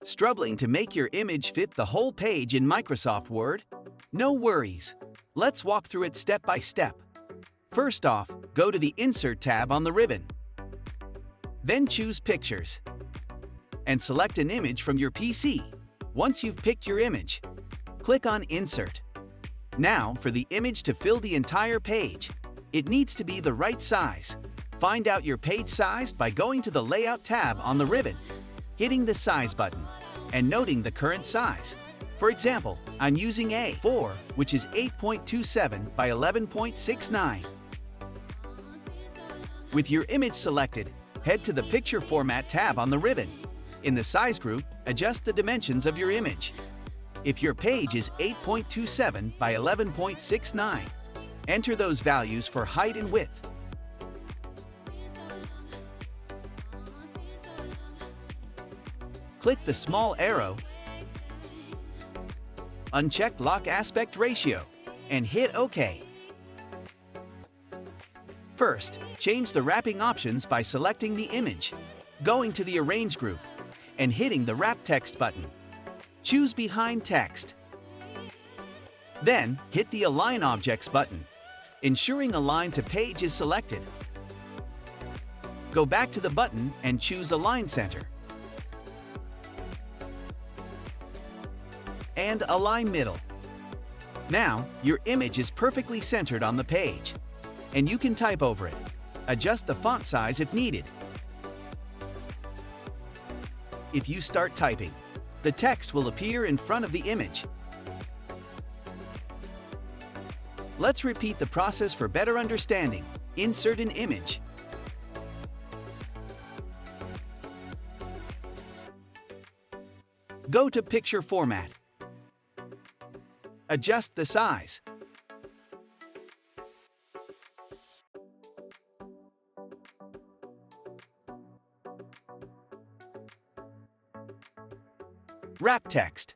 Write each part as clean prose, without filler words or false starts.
Struggling to make your image fit the whole page in Microsoft Word? No worries. Let's walk through it step by step. First off, go to the Insert tab on the ribbon. Then choose Pictures. And select an image from your PC. Once you've picked your image, click on Insert. Now, for the image to fill the entire page, it needs to be the right size. Find out your page size by going to the Layout tab on the ribbon, hitting the Size button, and noting the current size. For example, I'm using A4, which is 8.27 by 11.69. With your image selected, head to the Picture Format tab on the ribbon. In the Size group, adjust the dimensions of your image. If your page is 8.27 by 11.69, enter those values for height and width. Click the small arrow, uncheck Lock Aspect Ratio, and hit OK. First, change the wrapping options by selecting the image, going to the Arrange group, and hitting the Wrap Text button. Choose Behind Text. Then, hit the Align Objects button, ensuring Align to Page is selected. Go back to the button and choose Align Center. And Align Middle. Now, your image is perfectly centered on the page, and you can type over it. Adjust the font size if needed. If you start typing, the text will appear in front of the image. Let's repeat the process for better understanding. Insert an image. Go to Picture Format. Adjust the size. Wrap text.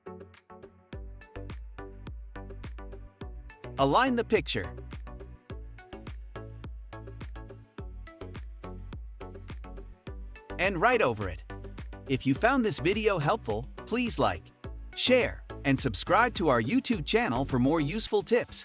Align the picture. And write over it. If you found this video helpful, please like, share, and subscribe to our YouTube channel for more useful tips.